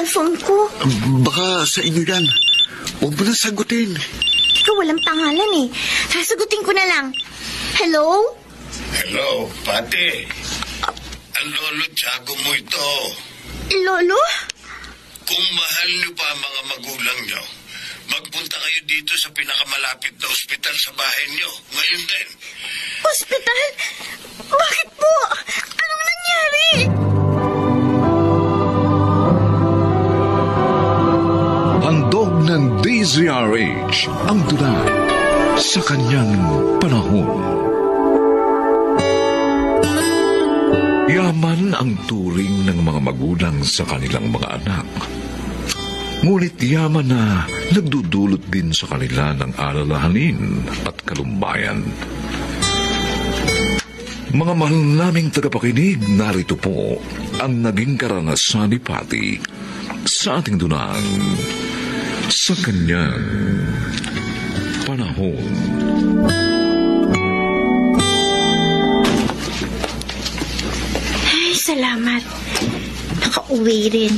cellphone ko. Baka sa inyo yan. Huwag mo na sagutin. Ikaw walang pangalan eh. Sasagutin ko na lang. Hello? Hello, Pati. Ang lolo Tiago mo ito. Lolo? Kung mahal niyo pa ang mga magulang niyo, magpunta kayo dito sa pinakamalapit na ospital sa bahay niyo. Ngayon din. Ospital? Bakit po? Anong nangyari? Handog ng DZRH ang tunay sa kanyang panahon. Yaman ang turing ng mga magulang sa kanilang mga anak. Ngunit yaman na nagdudulot din sa kanila ng alalahanin at kalumbayan. Mga mahal naming tagapakinig, narito po ang naging karanasan ni Pati sa ating dunang sa kanyang panahon. Ay, salamat. Nakauwi rin.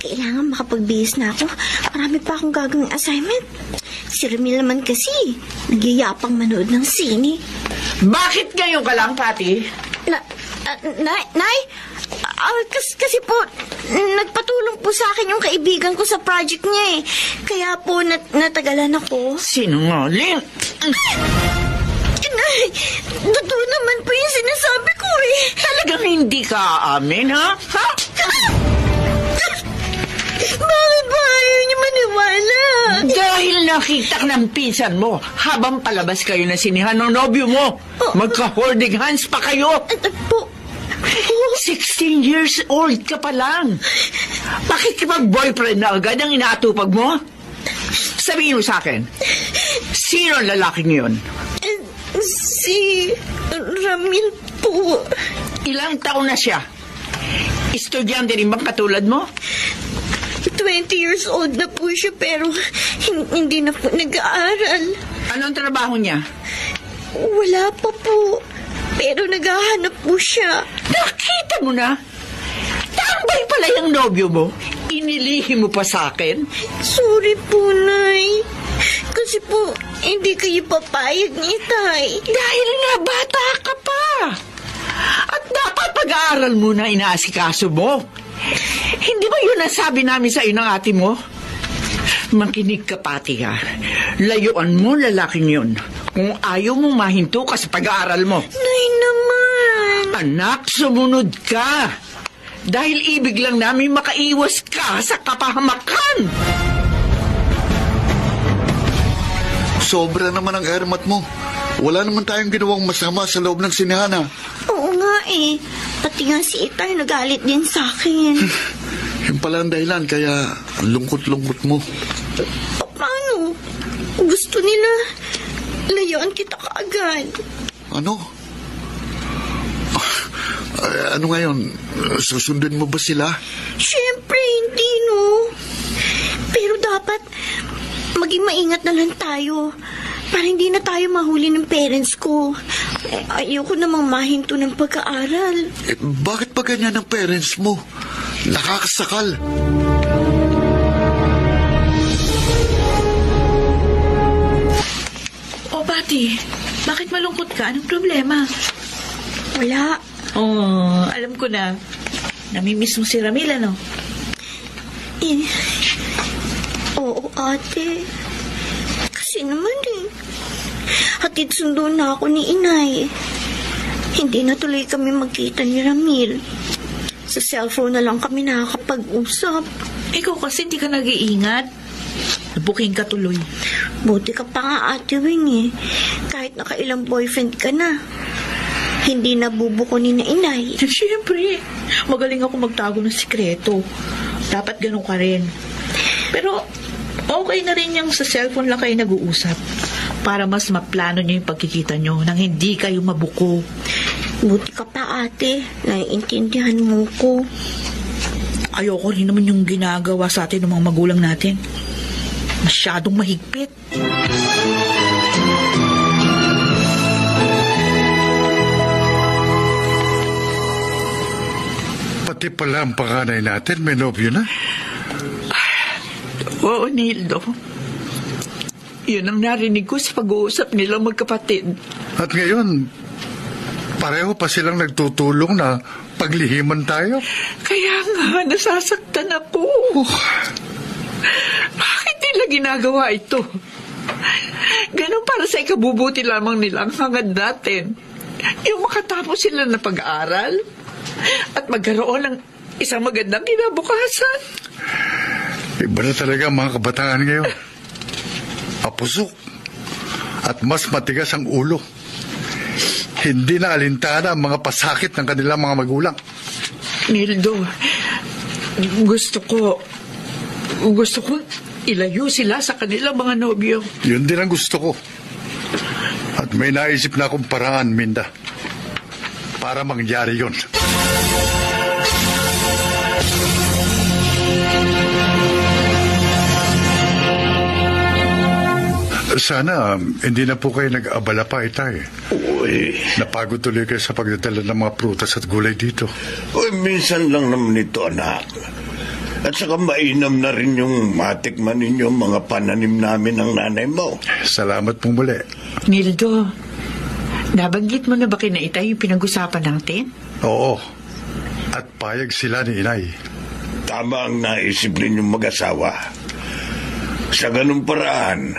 Kailangan makapagbihis na ako. Marami pa akong gagawing assignment. Si Ramil naman kasi, nagyayapang manood ng sine. Bakit ngayon ka lang, Pati? Nay? Kasi po, nagpatulong po sa akin yung kaibigan ko sa project niya eh. Kaya po, natagalan ako. Sinungaling? Nay, totoo naman po yung sinasabi ko eh. Talagang hindi ka aamin, ha? Ha? Bakit ba ayaw niyo maniwala? Dahil nakita ka ng pinsan mo habang palabas kayo na sinihan ng nobyo mo. Magka-holding hands pa kayo. Po. 16 years old ka pa lang. Bakit boyfriend na agad ang inaatupag mo? Sabihin mo sa akin, sino ang lalaking yun? Si Ramil po. Ilang taon na siya? Estudyante rin bang katulad mo? 20 years old na po siya pero hindi na po nag-aaral. Anong trabaho niya? Wala pa po. Pero naghahanap po siya. Nakita mo na? Tambay pala yung nobyo mo. Inilihim mo pa sa akin? Sorry po, Nay. Kasi po, hindi kayo papayag ni Tay. Dahil nga bata ka pa. At dapat pag-aaral mo na inaasikaso mo. Hindi ba yun ang sabi namin sa iyo ng ate mo? Makinig ka, Pati, ha. Layuan mo lalaking yun kung ayaw mong mahinto ka sa pag-aaral mo. Nay naman. Anak, sumunod ka. Dahil ibig lang namin makaiwas ka sa kapahamakan. Sobra naman ang ermat mo. Wala naman tayong ginawang masama sa loob ng sinihana. Oo nga eh. Pati nga si Itay nagalit din sa akin. Yung pala ang dahilan, kaya ang lungkot-lungkot mo. Paano? Gusto nila layuan kita kaagad. Ano? Ano ngayon? Susundin mo ba sila? Siyempre, hindi no. Pero dapat maging maingat na lang tayo para hindi na tayo mahuli ng parents ko. Ayoko namang mahinto ng pag-aaral. Bakit pa ganyan ang parents mo? Nakakasakal. O, Pati, bakit malungkot ka? Anong problema? Wala. Oh, alam ko na. Namimiss mo si Ramil, ano? Oo, ate. Kasi naman hatid sundo na ako ni Inay. Hindi na tuloy kami magkita ni Ramil. Sa cellphone na lang kami nakakapag-usap. Ikaw kasi hindi ka nag-iingat. Nabuking ka tuloy. Buti ka pa nga, Ate Wing eh. Kahit nakailang boyfriend ka na, hindi nabubuko ni na Inay. Siyempre, magaling ako magtago ng sikreto. Dapat ganun ka rin. Pero, okay na rin yung sa cellphone lang kayo nag-uusap. Para mas maplano nyo yung pagkikita nyo nang hindi kayo mabuko. Buti ka pa, ate. Naiintindihan mo ko. Ayoko rin naman yung ginagawa sa atin ng mga magulang natin. Masyadong mahigpit. pati pala ang panganay natin, may nobyo na. Oo, Nildo. Yun ang narinig ko sa pag-uusap nilang magkapatid. At ngayon, pareho pa silang nagtutulong na paglihiman tayo. Kaya nga, nasasaktan ako. Bakit nila ginagawa ito? Ganun para sa ikabubuti lamang nila ang hangad natin. Yung makatapos sila na pag-aaral at magkaroon ng isang magandang kinabukasan. Iba na talaga ang mga kabataan ngayon. Apusok at mas matigas ang ulo. Hindi na alintana ang mga pasakit ng kanilang mga magulang. Nildo, gusto ko ilayo sila sa kanilang mga nobyo. Yun din ang gusto ko. At may naisip na akong paraan, Minda, para mangyari yun. Sana hindi na po kayo nag-abala pa, Itay. Uy. Napagod tuloy kayo sa pagdadala ng mga prutas at gulay dito. Uy, minsan lang naman ito, anak. At saka mainam na rin yung matikman ninyo mga pananim namin ng nanay mo. Salamat po muli. Nildo, nabanggit mo na ba kina Itay yung pinag-usapan natin? Oo. At payag sila ni Inay. Tama ang naisip ninyong mag-asawa. Sa ganung paraan,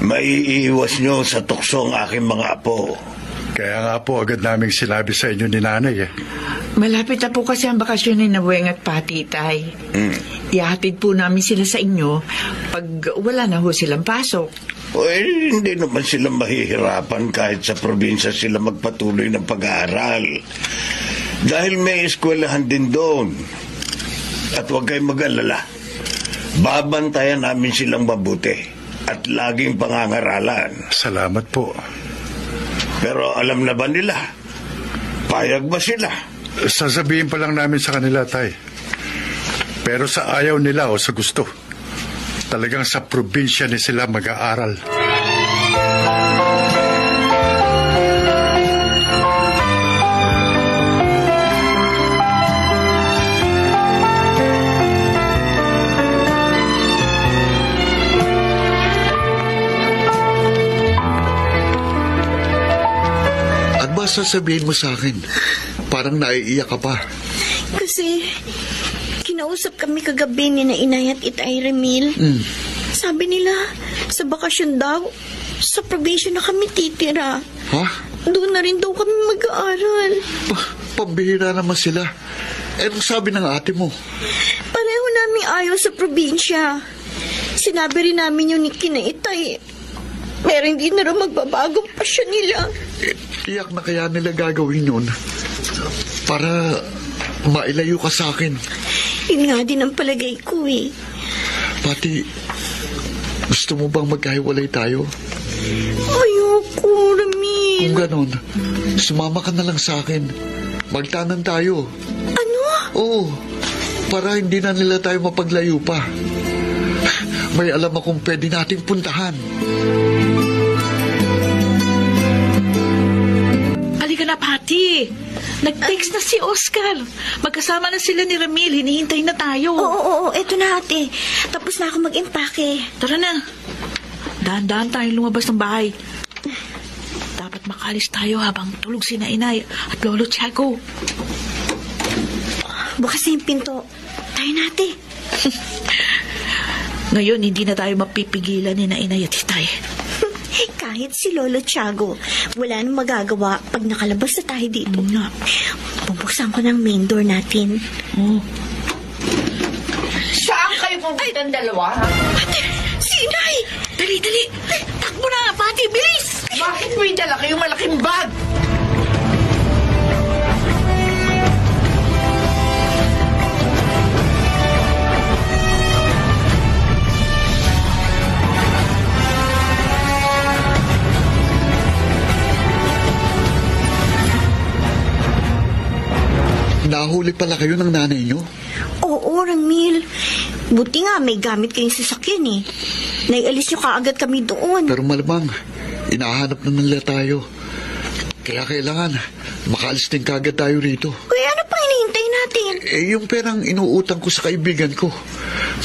maiiwas nyo sa tukso ang aking mga apo. Kaya nga po agad naming sinabi sa inyo ni Nanay eh. Malapit na po kasi ang bakasyon ni Nabueng at Pati, Tay. Ihatid po namin sila sa inyo pag wala na ho silang pasok. Uy, hindi naman sila mahihirapan kahit sa probinsya sila magpatuloy ng pag-aaral. Dahil may eskwelahan din doon. At huwag kayong mag-alala. Babantayan namin silang mabuti at laging pangangaralan. Salamat po. Pero alam na ba nila? Payag ba sila? Sasabihin pa lang namin sa kanila, Tay. Pero sa ayaw nila o sa gusto, talagang sa probinsya ni sila mag-aaral. Sasabihin mo sa akin, parang naiiyak ka pa. Kasi, kinausap kami kagabi ni na Inay at Itay Remil. Sabi nila, sa bakasyon daw, sa probinsya na kami titira. Ha? Doon na rin daw kami mag-aaral. Pambihira naman sila. Anong sabi ng ate mo? Pareho namin ayaw sa probinsya. Sinabi rin namin yun ni kina Itay. Pero hindi na rin magbabagong pasyon nila. Iyak na kaya nila gagawin yun para mailayo ka sa akin. Yun nga din ang palagay ko eh. Pati, gusto mo bang magkahiwalay tayo? Ayoko, Ramil. Kung ganon, sumama ka na lang sa akin. Magtanan tayo. Ano? Oo, para hindi na nila tayo mapaglayo pa. May alam akong pwede nating puntahan. Halika na, Pati. Nag-text na si Oscar. Magkasama na sila ni Ramil. Hinihintay na tayo. Oo, eto na ate. Tapos na ako mag-impake. Tara na. Dahan-dahan tayong lumabas ng bahay. Dapat makalis tayo habang tulog si na Inay at Lolo Tiago. Bukas na yung pinto. Tayo na ate. Ngayon, hindi na tayo mapipigilan ni na Inay at Itay. Kahit si Lolo Tiago, wala nang magagawa pag nakalabas na tayo dito. Bubuksan ko ng main door natin. Saan kayo pupunta ang dalawa? Ate, si Inay! Dali! Takbo na, Pati! Bilis! Bakit may dala kayong malaking bag? Nahuli pala kayo ng nanay nyo? Oo, Ramil. Buti nga may gamit kayong sasakyan eh. Naialis nyo kaagad kami doon. Pero malamang, inahanap na nila tayo. Kaya kailangan, makaalis din kaagad tayo rito. Kuya, ano pang hinihintay natin? Yung perang inuutang ko sa kaibigan ko,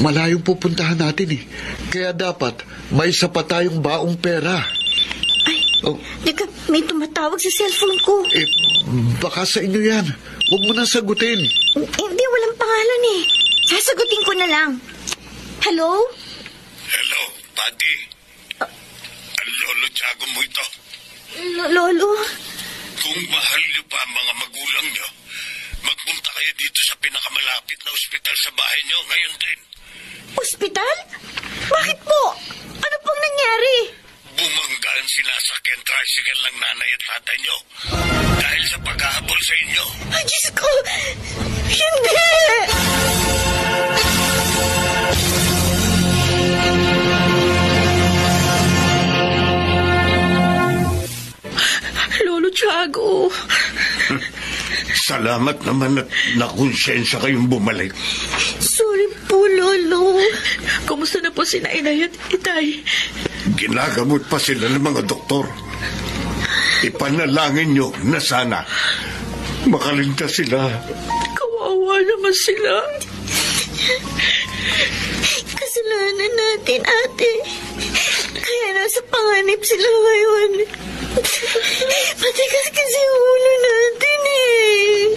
malayong pupuntahan natin eh. Kaya dapat may sapat tayong baong pera. Ay, Oh. teka, may tumatawag sa cellphone ko. Baka sa inyo yan. Huwag mo na sagutin. Hindi, walang pangalan eh. Sasagutin ko na lang. Hello? Hello, Buddy. Ang lolo Tiago mo ito. Lolo? Kung mahal niyo pa ang mga magulang niyo, magpunta kayo dito sa pinakamalapit na ospital sa bahay niyo ngayon din. Ospital? Bakit po? Ano pong nangyari? Bumangga ang sinasakyan tricycle ng nanay at tatay niyo dahil sa paghahabol sa inyo. Ay, Diyos ko! Hindi! Lolo Tiago. Salamat naman at nakonsensya kayong bumalik. Sorry po, Lolo. Kumusta na po si Inay at Itay? Ginagamot pa sila ng mga doktor. Ipanalangin niyo na sana makaligtas sila. Kawawa naman sila. Kasalanan natin, ate. Kaya nasa panganib sila ngayon. Matigas kasi ulo natin eh.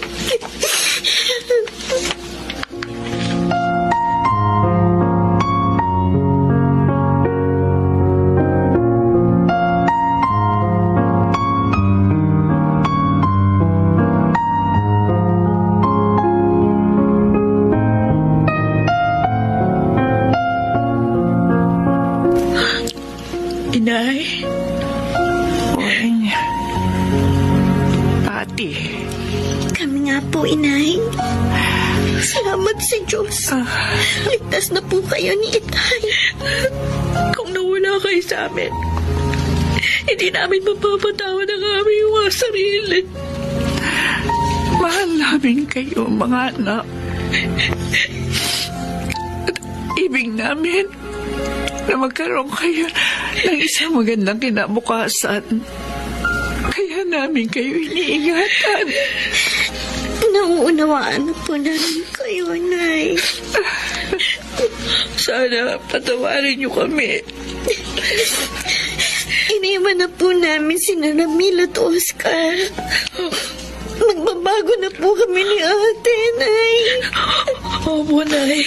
Inay. Oing. Ate. Kami nga po, inay. Salamat sa Diyos. Ligtas na po kayo ni Itay. Kung nawala kayo sa amin, hindi namin mapapatawad ang aming mga sarili. Mahal namin kayo, mga anak. At ibig namin na magkaroon kayo ng isang magandang kinabukasan. Kaya namin kayo iniingatan. Nauunawaan na po namin kayo, Nay. Sana patawarin niyo kami. Iniwan na po namin si Ramil at Oscar. Magbabago na po kami ni ate, Nay. Opo, Nay.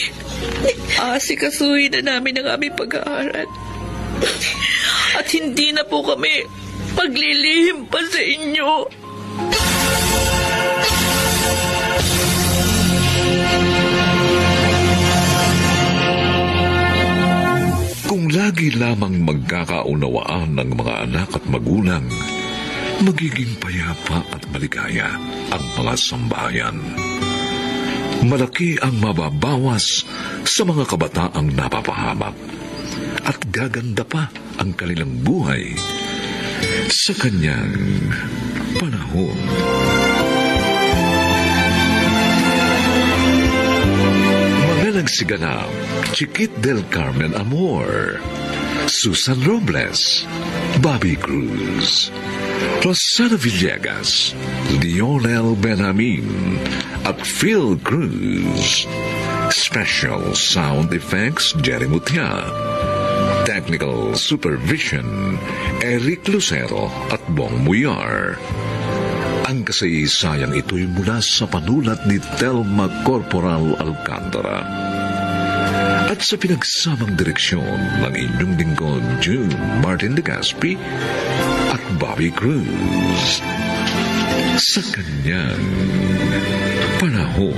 Asikasuhin na namin ang aming pag-aaral. At hindi na po kami maglilihim pa sa inyo. Kung lagi lamang magkakaunawaan ng mga anak at magulang, magiging payapa at maligaya ang mga sambahayan. Malaki ang mababawas sa mga kabataang napapahamak at gaganda pa ang kanilang buhay sa kanyang panahon. Mga nagsiganap, Chiquit del Carmen Amor, Susan Robles, Bobby Cruz, Rosana Villegas, Lionel Benjamin, at Phil Cruz. Special sound effects, Jerry Mutia. Technical supervision, Eric Lucero at Bong Muyar. Ang kasaysayang ito'y mula sa panulat ni Telma Corporal Alcantara. At sa pinagsamang direksyon ng inyong lingkod, June Martin de Gaspi at Bobby Cruz. Sa kanyang panahon.